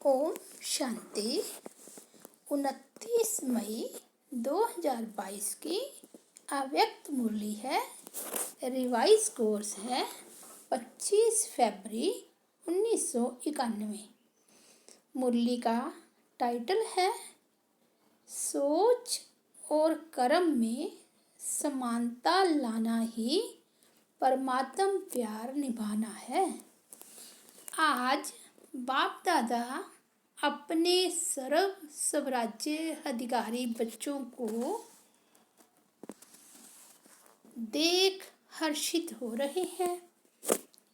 ओम शांति। 29 मई 2022 की अव्यक्त मुरली है। रिवाइज कोर्स है 25 फरवरी 1991। मुरली का टाइटल है सोच और कर्म में समानता लाना ही परमात्म प्यार निभाना है। आज बाप दादा अपने सर्व स्वराज्य अधिकारी बच्चों को देख हर्षित हो रहे हैं,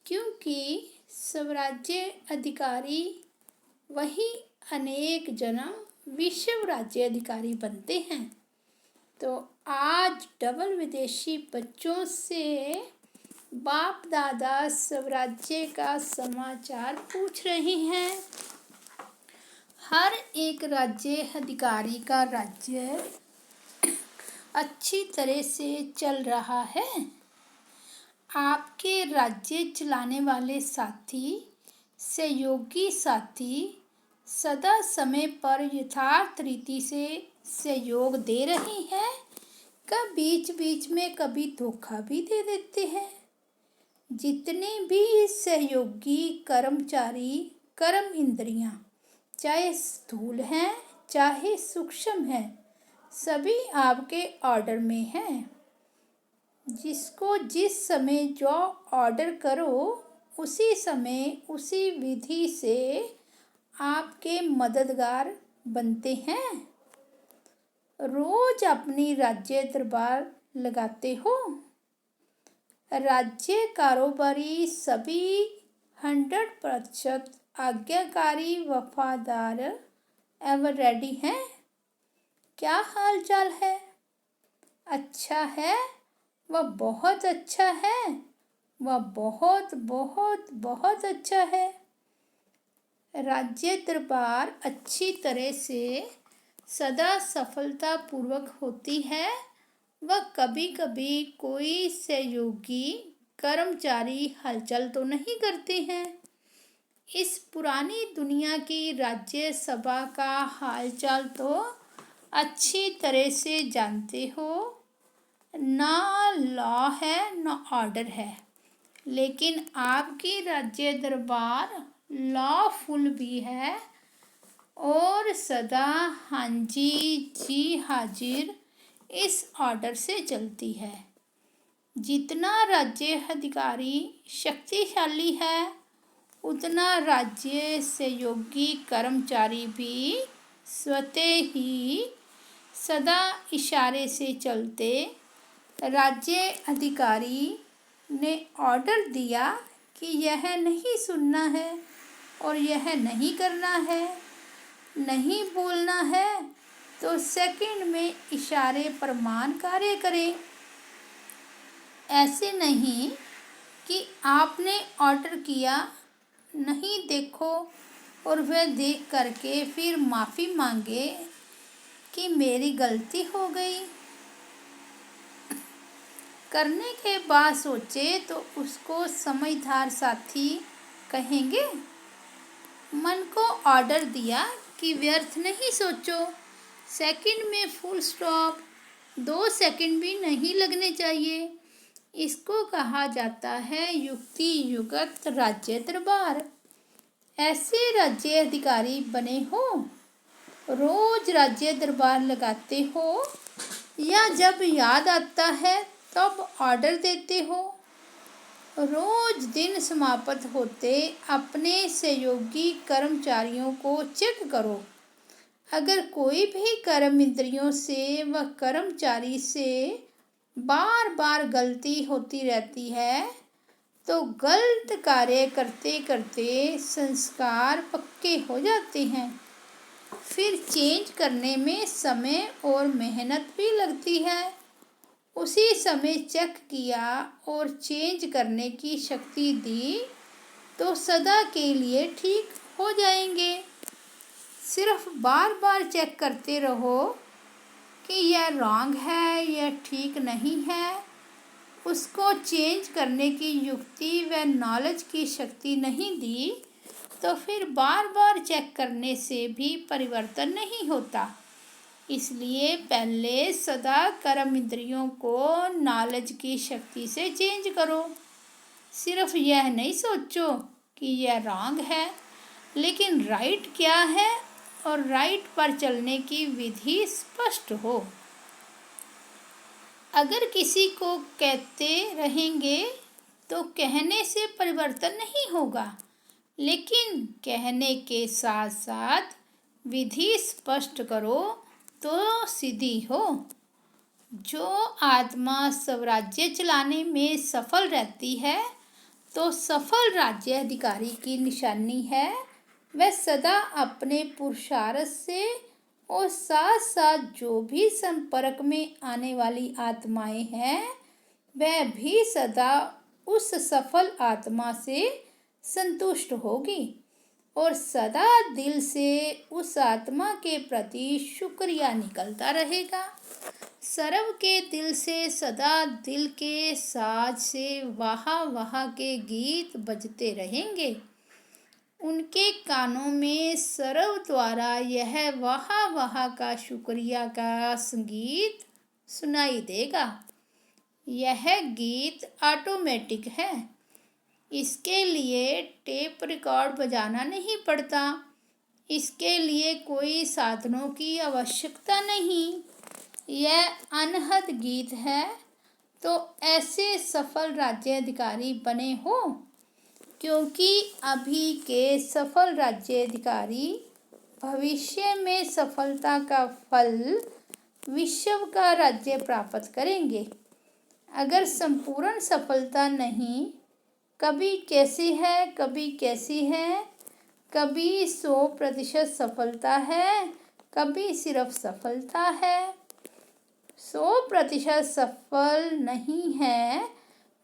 क्योंकि स्वराज्य अधिकारी वही अनेक जन्म विश्व राज्य अधिकारी बनते हैं। तो आज डबल विदेशी बच्चों से बाप दादा स्वराज्य का समाचार पूछ रहे हैं। हर एक राज्य अधिकारी का राज्य अच्छी तरह से चल रहा है। आपके राज्य चलाने वाले साथी, सहयोगी साथी सदा समय पर यथार्थ रीति से सहयोग दे रहे हैं। कभी बीच बीच में कभी धोखा भी दे देते हैं। जितने भी सहयोगी कर्मचारी कर्म इंद्रियां, चाहे स्थूल हैं चाहे सूक्ष्म हैं, सभी आपके ऑर्डर में हैं। जिसको जिस समय जो ऑर्डर करो उसी समय उसी विधि से आपके मददगार बनते हैं। रोज अपनी राज्य दरबार लगाते हो। राज्य कारोबारी सभी 100% आज्ञाकारी, वफादार एवं रेडी हैं। क्या हाल चाल है? अच्छा है? वह बहुत अच्छा है। वह बहुत बहुत बहुत अच्छा है। राज्य दरबार अच्छी तरह से सदा सफलतापूर्वक होती है। वह कभी कभी कोई सहयोगी कर्मचारी हलचल तो नहीं करते हैं। इस पुरानी दुनिया की राज्य सभा का हालचाल तो अच्छी तरह से जानते हो। ना लॉ है ना ऑर्डर है, लेकिन आपकी राज्य दरबार लॉफुल भी है और सदा हाँ जी जी हाजिर इस ऑर्डर से चलती है। जितना राज्य अधिकारी शक्तिशाली है, उतना राज्य सहयोगी कर्मचारी भी स्वतः ही सदा इशारे से चलते। राज्य अधिकारी ने ऑर्डर दिया कि यह नहीं सुनना है और यह नहीं करना है, नहीं बोलना है, तो सेकंड में इशारे प्रमाण कार्य करें। ऐसे नहीं कि आपने ऑर्डर किया, नहीं देखो और वह देख करके फिर माफ़ी मांगे कि मेरी गलती हो गई। करने के बाद सोचे तो उसको समझदार साथी कहेंगे। मन को ऑर्डर दिया कि व्यर्थ नहीं सोचो, सेकंड में फुल स्टॉप, 2 सेकंड भी नहीं लगने चाहिए। इसको कहा जाता है युक्ति युगत राज्य दरबार। ऐसे राज्य अधिकारी बने हो। रोज राज्य दरबार लगाते हो या जब याद आता है तब ऑर्डर देते हो। रोज दिन समाप्त होते अपने सहयोगी कर्मचारियों को चेक करो। अगर कोई भी कर्म इंद्रियों से व कर्मचारी से बार बार गलती होती रहती है, तो गलत कार्य करते करते संस्कार पक्के हो जाते हैं। फिर चेंज करने में समय और मेहनत भी लगती है। उसी समय चेक किया और चेंज करने की शक्ति दी तो सदा के लिए ठीक हो जाएंगे। सिर्फ बार बार चेक करते रहो कि यह रॉन्ग है, यह ठीक नहीं है, उसको चेंज करने की युक्ति व नॉलेज की शक्ति नहीं दी, तो फिर बार बार चेक करने से भी परिवर्तन नहीं होता। इसलिए पहले सदा कर्म इंद्रियों को नॉलेज की शक्ति से चेंज करो। सिर्फ यह नहीं सोचो कि यह रॉन्ग है, लेकिन राइट क्या है और राइट पर चलने की विधि स्पष्ट हो। अगर किसी को कहते रहेंगे तो कहने से परिवर्तन नहीं होगा, लेकिन कहने के साथ साथ विधि स्पष्ट करो तो सीधी हो। जो आत्मा स्वराज्य चलाने में सफल रहती है तो सफल राज्य अधिकारी की निशानी है। वह सदा अपने पुरुषार्थ से और साथ साथ जो भी संपर्क में आने वाली आत्माएं हैं वह भी सदा उस सफल आत्मा से संतुष्ट होगी और सदा दिल से उस आत्मा के प्रति शुक्रिया निकलता रहेगा। सर्व के दिल से सदा दिल के साज से वाह वाह के गीत बजते रहेंगे। उनके कानों में सर्व द्वारा यह वाह वाह का शुक्रिया का संगीत सुनाई देगा। यह गीत ऑटोमेटिक है, इसके लिए टेप रिकॉर्ड बजाना नहीं पड़ता, इसके लिए कोई साधनों की आवश्यकता नहीं। यह अनहद गीत है। तो ऐसे सफल राज्य अधिकारी बने हो, क्योंकि अभी के सफल राज्य अधिकारी भविष्य में सफलता का फल विश्व का राज्य प्राप्त करेंगे। अगर संपूर्ण सफलता नहीं, कभी कैसी है कभी कैसी है, कभी 100% सफलता है, कभी सिर्फ सफलता है। 100% सफल नहीं है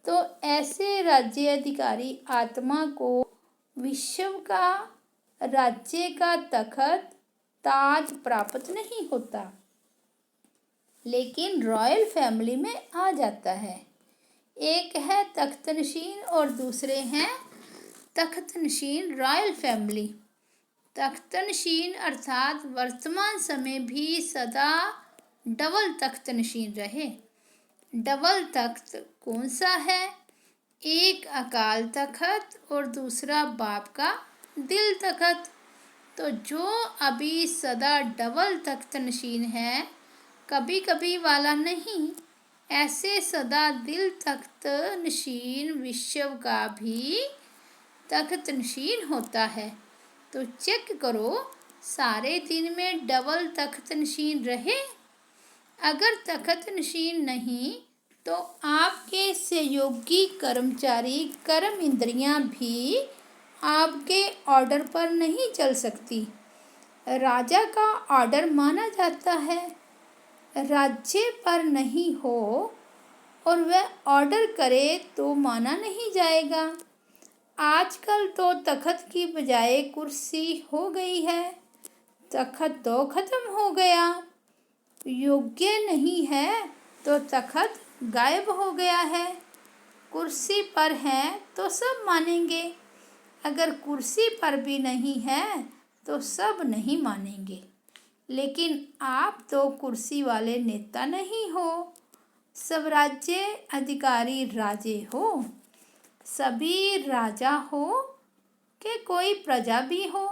तो ऐसे राज्य अधिकारी आत्मा को विश्व का राज्य का तखत ताज प्राप्त नहीं होता, लेकिन रॉयल फैमिली में आ जाता है। एक है तख्त नशीन और दूसरे हैं तख्त नशीन रॉयल फैमिली। तख्त नशीन अर्थात वर्तमान समय भी सदा डबल तख्त नशीन रहे। डबल तख्त कौन सा है? एक अकाल तख्त और दूसरा बाप का दिल तख्त। तो जो अभी सदा डबल तख्त नशीन है, कभी कभी वाला नहीं, ऐसे सदा दिल तख्त नशीन विश्व का भी तख्त नशीन होता है। तो चेक करो सारे दिन में डबल तख्त नशीन रहे। अगर तख्त नशीन नहीं तो आपके सहयोगी कर्मचारी कर्म इंद्रियां भी आपके ऑर्डर पर नहीं चल सकती। राजा का ऑर्डर माना जाता है, राज्य पर नहीं हो और वह ऑर्डर करे तो माना नहीं जाएगा। आजकल तो तख्त की बजाय कुर्सी हो गई है। तख्त तो खत्म हो गया। योग्य नहीं है तो तख्त गायब हो गया है। कुर्सी पर है तो सब मानेंगे, अगर कुर्सी पर भी नहीं है तो सब नहीं मानेंगे। लेकिन आप तो कुर्सी वाले नेता नहीं हो, स्वराज्य अधिकारी राजे हो। सभी राजा हो कि कोई प्रजा भी हो।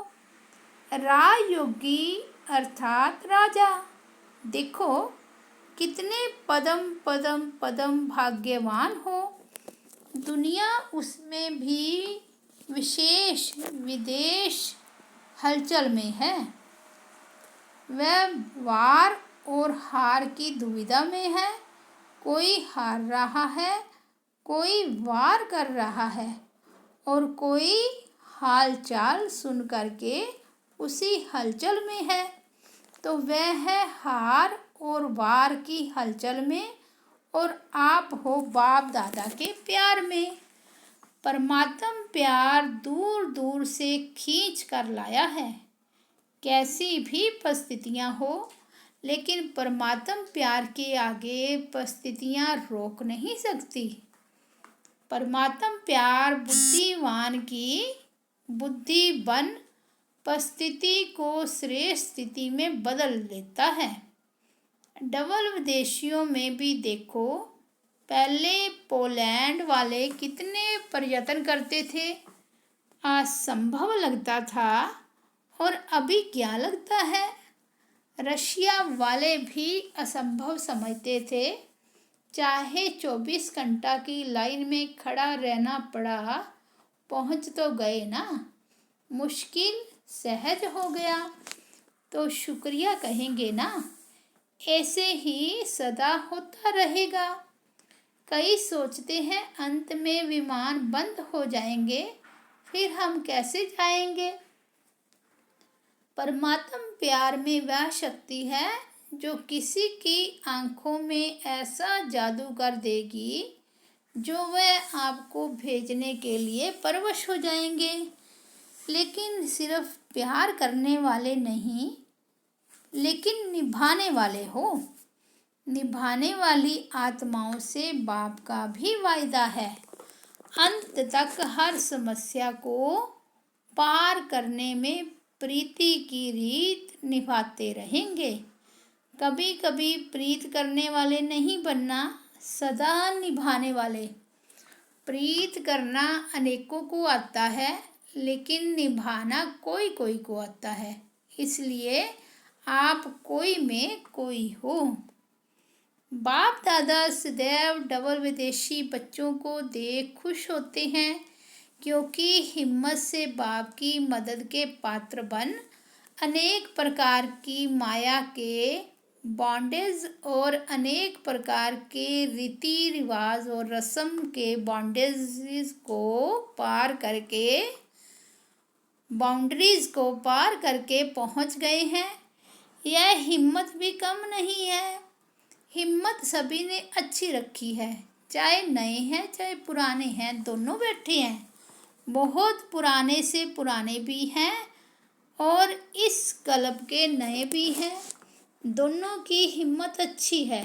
राजयोगी अर्थात राजा। देखो कितने पदम पदम पदम भाग्यवान हो। दुनिया उसमें भी विशेष विदेश हलचल में है। वह वार और हार की दुविधा में है। कोई हार रहा है, कोई वार कर रहा है और कोई हालचाल सुन करके उसी हलचल में है। तो वह है हार और वार की हलचल में और आप हो बाप दादा के प्यार में। परमात्म प्यार दूर दूर से खींच कर लाया है। कैसी भी परिस्थितियाँ हो, लेकिन परमात्म प्यार के आगे परिस्थितियाँ रोक नहीं सकती। परमात्म प्यार बुद्धिमान की बुद्धि बन परिस्थिति को श्रेष्ठ स्थिति में बदल देता है। डबल विदेशियों में भी देखो, पहले पोलैंड वाले कितने प्रयत्न करते थे, असंभव लगता था, और अभी क्या लगता है। रशिया वाले भी असंभव समझते थे, चाहे 24 घंटा की लाइन में खड़ा रहना पड़ा, पहुंच तो गए ना। मुश्किल सहज हो गया तो शुक्रिया कहेंगे ना। ऐसे ही सदा होता रहेगा। कई सोचते हैं अंत में विमान बंद हो जाएंगे, फिर हम कैसे जाएंगे। परमात्मा प्यार में वह शक्ति है जो किसी की आंखों में ऐसा जादू कर देगी जो वह आपको भेजने के लिए परवश हो जाएंगे। लेकिन सिर्फ प्यार करने वाले नहीं, लेकिन निभाने वाले हो। निभाने वाली आत्माओं से बाप का भी वायदा है, अंत तक हर समस्या को पार करने में प्रीति की रीत निभाते रहेंगे। कभी कभी प्रीत करने वाले नहीं बनना, सदा निभाने वाले। प्रीत करना अनेकों को आता है, लेकिन निभाना कोई कोई को आता है। इसलिए आप कोई में कोई हो। बाप दादा सदैव डबल विदेशी बच्चों को देख खुश होते हैं, क्योंकि हिम्मत से बाप की मदद के पात्र बन अनेक प्रकार की माया के बॉन्डेज और अनेक प्रकार के रीति रिवाज और रस्म के बॉन्डेज को पार करके बाउंड्रीज को पार करके पहुंच गए हैं। यह हिम्मत भी कम नहीं है। हिम्मत सभी ने अच्छी रखी है, चाहे नए हैं चाहे पुराने हैं, दोनों बैठे हैं। बहुत पुराने से पुराने भी हैं और इस कल्प के नए भी हैं। दोनों की हिम्मत अच्छी है।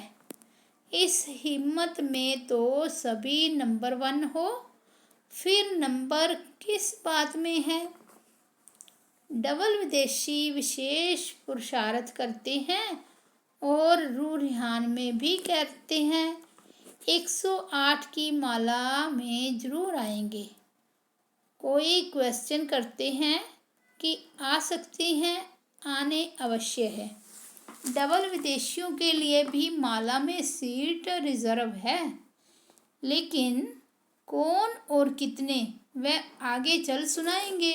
इस हिम्मत में तो सभी नंबर 1 हो, फिर नंबर किस बात में है। डबल विदेशी विशेष पुरुषार्थ करते हैं और रूहान में भी कहते हैं 108 की माला में जरूर आएंगे। कोई क्वेश्चन करते हैं कि आ सकते हैं, आने अवश्य है। डबल विदेशियों के लिए भी माला में सीट रिजर्व है, लेकिन कौन और कितने वह आगे चल सुनाएंगे।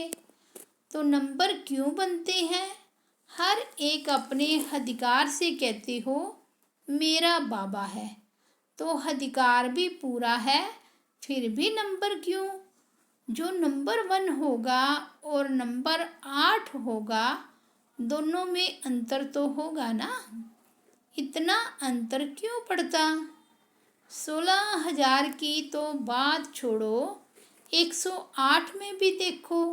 तो नंबर क्यों बनते हैं। हर एक अपने अधिकार से कहते हो मेरा बाबा है, तो अधिकार भी पूरा है, फिर भी नंबर क्यों। जो नंबर 1 होगा और नंबर 8 होगा, दोनों में अंतर तो होगा ना। इतना अंतर क्यों पड़ता। 16,000 की तो बात छोड़ो, 108 में भी देखो,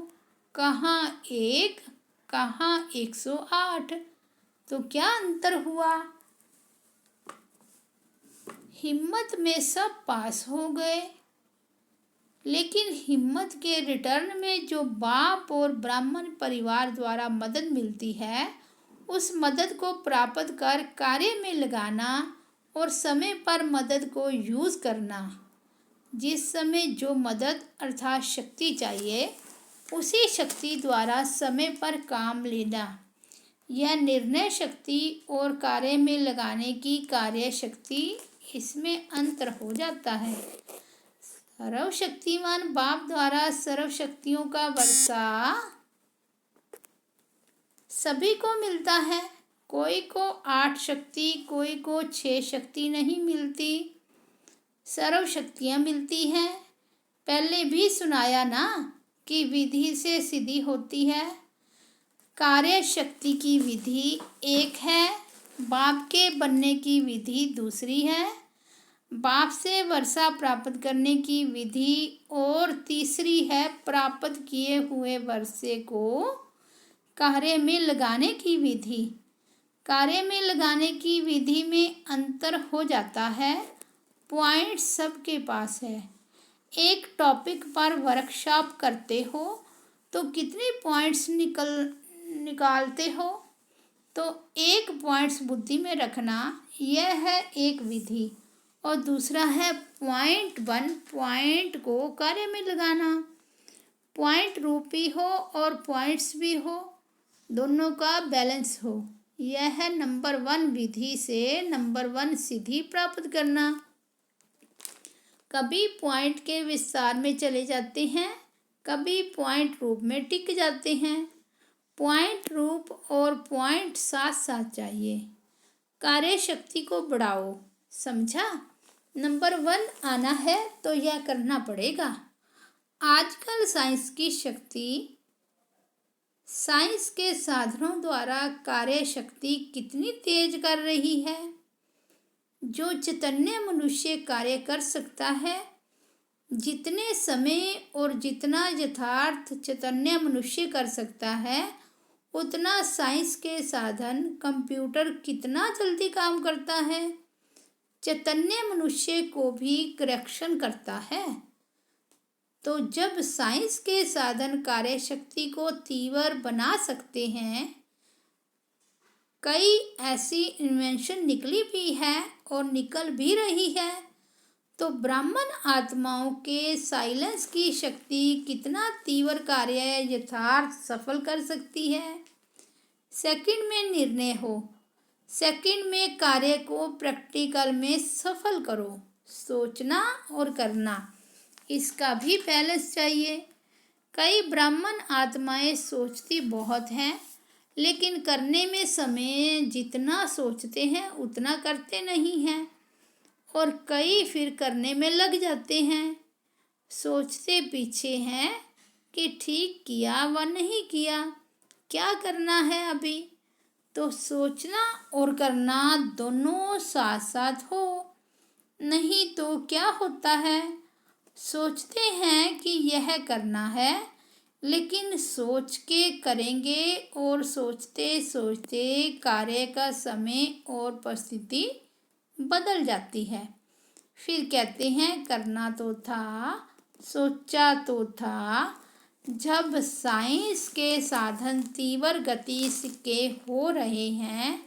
कहाँ 1 कहाँ 108, तो क्या अंतर हुआ। हिम्मत में सब पास हो गए, लेकिन हिम्मत के रिटर्न में जो बाप और ब्राह्मण परिवार द्वारा मदद मिलती है, उस मदद को प्राप्त कर कार्य में लगाना और समय पर मदद को यूज़ करना। जिस समय जो मदद अर्थात शक्ति चाहिए, उसी शक्ति द्वारा समय पर काम लेना, यह निर्णय शक्ति और कार्य में लगाने की कार्य शक्ति, इसमें अंतर हो जाता है। सर्वशक्तिमान बाप द्वारा सर्व शक्तियों का वर्षा सभी को मिलता है। कोई को 8 शक्ति, कोई को 6 शक्ति नहीं मिलती, सर्व शक्तियाँ मिलती हैं। पहले भी सुनाया ना कि विधि से सिद्धि होती है। कार्य शक्ति की विधि एक है, बाप के बनने की विधि दूसरी है, बाप से वर्षा प्राप्त करने की विधि और तीसरी है प्राप्त किए हुए वर्षे को कार्य में लगाने की विधि। कार्य में लगाने की विधि में अंतर हो जाता है, पॉइंट सबके पास है। एक टॉपिक पर वर्कशॉप करते हो तो कितने पॉइंट्स निकालते हो? तो 1 पॉइंट्स बुद्धि में रखना, यह है एक विधि। और दूसरा है पॉइंट 1 पॉइंट को कार्य में लगाना। पॉइंट रूपी हो और पॉइंट्स भी हो, दोनों का बैलेंस हो। यह है नंबर 1 विधि से नंबर 1 सिद्धि प्राप्त करना। कभी पॉइंट के विस्तार में चले जाते हैं, कभी पॉइंट रूप में टिक जाते हैं। पॉइंट रूप और पॉइंट साथ साथ चाहिए। कार्य शक्ति को बढ़ाओ, समझा? नंबर 1 आना है तो यह करना पड़ेगा। आजकल साइंस की शक्ति, साइंस के साधनों द्वारा कार्य शक्ति कितनी तेज कर रही है। जो चैतन्य मनुष्य कार्य कर सकता है, जितने समय और जितना यथार्थ चैतन्य मनुष्य कर सकता है, उतना साइंस के साधन कंप्यूटर कितना जल्दी काम करता है। चैतन्य मनुष्य को भी करेक्शन करता है। तो जब साइंस के साधन कार्य शक्ति को तीव्र बना सकते हैं, कई ऐसी इन्वेंशन निकली भी है और निकल भी रही है, तो ब्राह्मण आत्माओं के साइलेंस की शक्ति कितना तीव्र कार्य यथार्थ सफल कर सकती है। सेकंड में निर्णय हो, सेकंड में कार्य को प्रैक्टिकल में सफल करो। सोचना और करना, इसका भी बैलेंस चाहिए। कई ब्राह्मण आत्माएं सोचती बहुत हैं, लेकिन करने में समय जितना सोचते हैं उतना करते नहीं हैं। और कई फिर करने में लग जाते हैं, सोचते पीछे हैं कि ठीक किया व नहीं किया, क्या करना है अभी। तो सोचना और करना दोनों साथ साथ हो, नहीं तो क्या होता है, सोचते हैं कि यह करना है, लेकिन सोच के करेंगे और सोचते सोचते कार्य का समय और परिस्थिति बदल जाती है। फिर कहते हैं करना तो था, सोचा तो था। जब साइंस के साधन तीव्र गति के हो रहे हैं,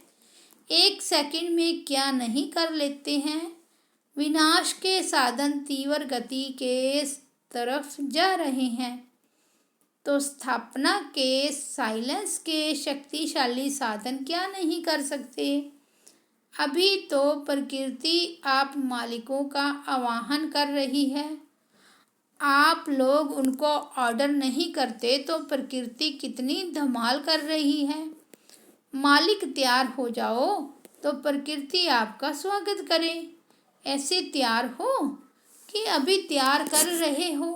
1 सेकंड में क्या नहीं कर लेते हैं। विनाश के साधन तीव्र गति के तरफ जा रहे हैं, तो स्थापना के साइलेंस के शक्तिशाली साधन क्या नहीं कर सकते। अभी तो प्रकृति आप मालिकों का आवाहन कर रही है, आप लोग उनको ऑर्डर नहीं करते तो प्रकृति कितनी धमाल कर रही है। मालिक तैयार हो जाओ तो प्रकृति आपका स्वागत करे। ऐसे तैयार हो कि अभी तैयार कर रहे हो।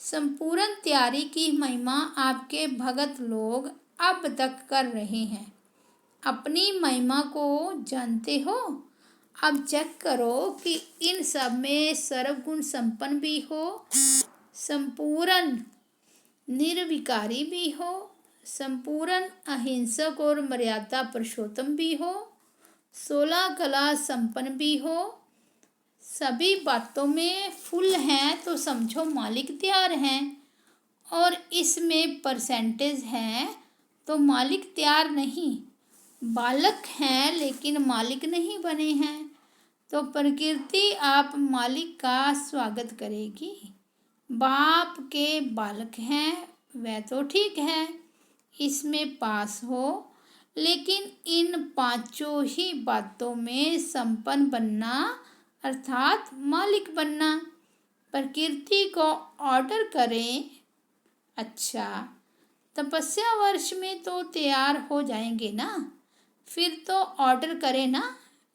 संपूर्ण तैयारी की महिमा आपके भगत लोग अब तक कर रहे हैं। अपनी महिमा को जानते हो? अब चेक करो कि इन सब में सर्वगुण संपन्न भी हो, संपूर्ण निर्विकारी भी हो, संपूर्ण अहिंसक और मर्यादा पुरुषोत्तम भी हो, 16 कला संपन्न भी हो, सभी बातों में फुल हैं, तो समझो मालिक तैयार हैं। और इसमें परसेंटेज है तो मालिक तैयार नहीं, बालक हैं लेकिन मालिक नहीं बने हैं। तो प्रकृति आप मालिक का स्वागत करेगी। बाप के बालक हैं वह तो ठीक है, इसमें पास हो, लेकिन इन 5 ही बातों में संपन्न बनना अर्थात मालिक बनना। प्रकृति को ऑर्डर करें, अच्छा तपस्या वर्ष में तो तैयार हो जाएंगे ना, फिर तो ऑर्डर करें ना।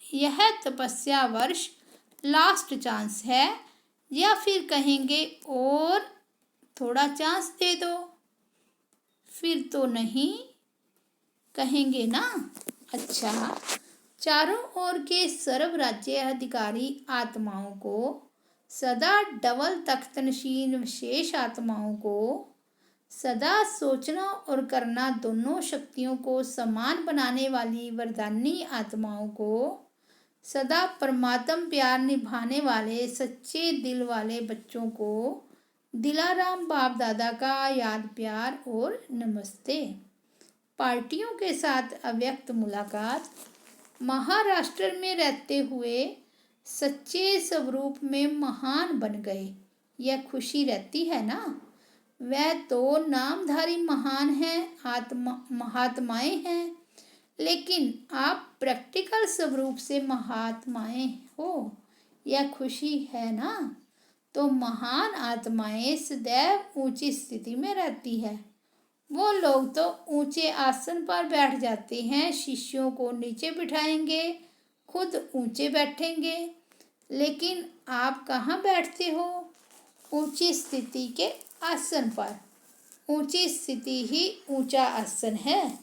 यह तपस्या वर्ष लास्ट चांस है, या फिर कहेंगे और थोड़ा चांस दे दो, फिर तो नहीं कहेंगे ना। अच्छा, चारों ओर के सर्व राज्य अधिकारी आत्माओं को, सदा डबल तख्तनशीन विशेष आत्माओं को, सदा सोचना और करना दोनों शक्तियों को समान बनाने वाली वरदानी आत्माओं को, सदा परमात्म प्यार निभाने वाले सच्चे दिल वाले बच्चों को, दिलाराम बाप दादा का याद प्यार और नमस्ते। पार्टियों के साथ अव्यक्त मुलाकात। महाराष्ट्र में रहते हुए सच्चे स्वरूप में महान बन गए, यह खुशी रहती है ना। वह तो नामधारी महान हैं, महात्माएं हैं, लेकिन आप प्रैक्टिकल स्वरूप से महात्माएं हो, यह खुशी है ना। तो महान आत्माएं सदैव ऊंची स्थिति में रहती है। वो लोग तो ऊंचे आसन पर बैठ जाते हैं, शिष्यों को नीचे बिठाएंगे, खुद ऊंचे बैठेंगे। लेकिन आप कहाँ बैठते हो? ऊंची स्थिति के आसन पर। ऊंची स्थिति ही ऊंचा आसन है।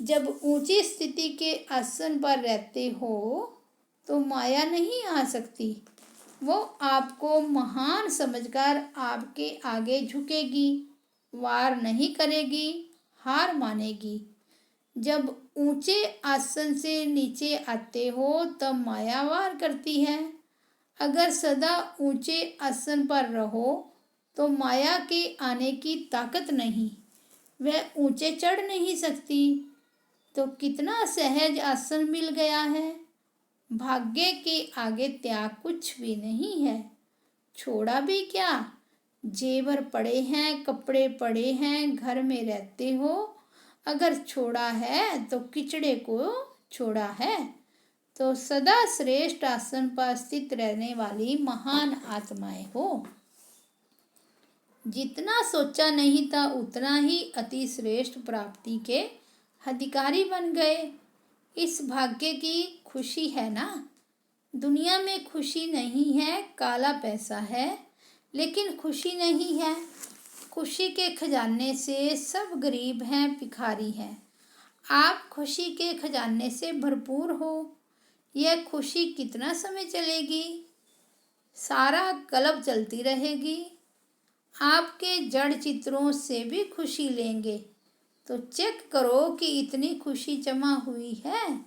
जब ऊंची स्थिति के आसन पर रहते हो तो माया नहीं आ सकती। वो आपको महान समझकर आपके आगे झुकेगी, वार नहीं करेगी, हार मानेगी। जब ऊंचे आसन से नीचे आते हो तब माया वार करती है। अगर सदा ऊंचे आसन पर रहो तो माया के आने की ताकत नहीं, वह ऊंचे चढ़ नहीं सकती। तो कितना सहज आसन मिल गया है। भाग्य के आगे त्याग कुछ भी नहीं है। छोड़ा भी क्या? जेवर पड़े हैं, कपड़े पड़े हैं, घर में रहते हो। अगर छोड़ा है तो किचड़े को छोड़ा है। तो सदा श्रेष्ठ आसन पर स्थित रहने वाली महान आत्माएं हो। जितना सोचा नहीं था उतना ही अति श्रेष्ठ प्राप्ति के अधिकारी बन गए। इस भाग्य की खुशी है ना। दुनिया में खुशी नहीं है, काला पैसा है, लेकिन खुशी नहीं है। खुशी के खजाने से सब गरीब हैं, भिखारी हैं। आप खुशी के खजाने से भरपूर हो। यह खुशी कितना समय चलेगी? सारा कल्प चलती रहेगी। आपके जड़ चित्रों से भी खुशी लेंगे तो चेक करो कि इतनी खुशी जमा हुई है।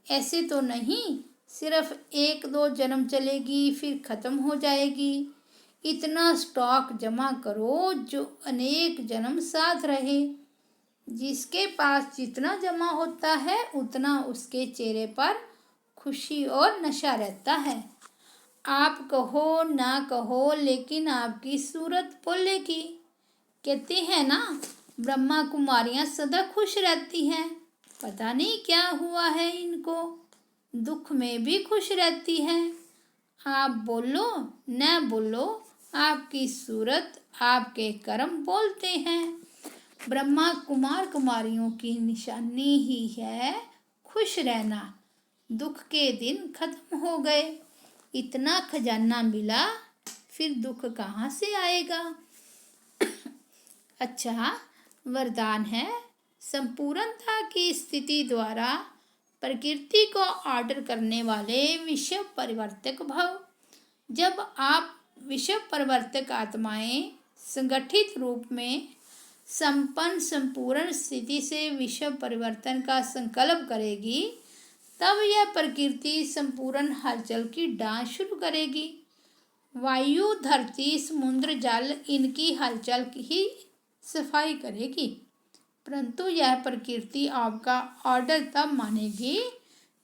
ऐसे तो नहीं सिर्फ 1-2 जन्म चलेगी फिर खत्म हो जाएगी। इतना स्टॉक जमा करो जो अनेक जन्म साथ रहे। जिसके पास जितना जमा होता है उतना उसके चेहरे पर खुशी और नशा रहता है। आप कहो ना कहो लेकिन आपकी सूरत बोलेगी। कहते हैं ना, ब्रह्मा कुमारियां सदा खुश रहती हैं। पता नहीं क्या हुआ है इनको, दुख में भी खुश रहती हैं। आप बोलो न बोलो, आपकी सूरत आपके कर्म बोलते हैं। ब्रह्मा कुमार कुमारियों की निशानी ही है खुश रहना। दुख के दिन खत्म हो गए, इतना खजाना मिला, फिर दुख कहाँ से आएगा। अच्छा, वरदान है संपूर्णता की स्थिति द्वारा प्रकृति को ऑर्डर करने वाले विश्व परिवर्तक भव। जब आप विश्व परिवर्तक आत्माएं संगठित रूप में संपन्न संपूर्ण स्थिति से विश्व परिवर्तन का संकल्प करेगी, तब यह प्रकृति संपूर्ण हलचल की डांस शुरू करेगी। वायु, धरती, समुद्र, जल इनकी हलचल की सफाई करेगी। परंतु यह प्रकृति आपका ऑर्डर तब मानेगी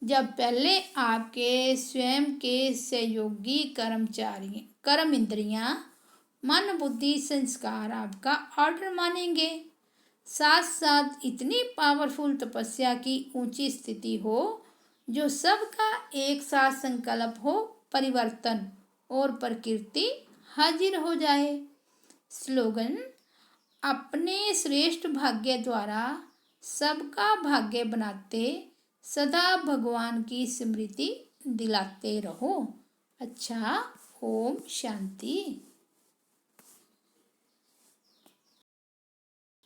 जब पहले आपके स्वयं के सहयोगी कर्मचारी, कर्म इंद्रियां, मन, बुद्धि, संस्कार आपका ऑर्डर मानेंगे। साथ साथ इतनी पावरफुल तपस्या की ऊंची स्थिति हो जो सबका एक साथ संकल्प हो परिवर्तन, और प्रकृति हाजिर हो जाए। स्लोगन: अपने श्रेष्ठ भाग्य द्वारा सबका भाग्य बनाते सदा भगवान की स्मृति दिलाते रहो। अच्छा, ओम शांति।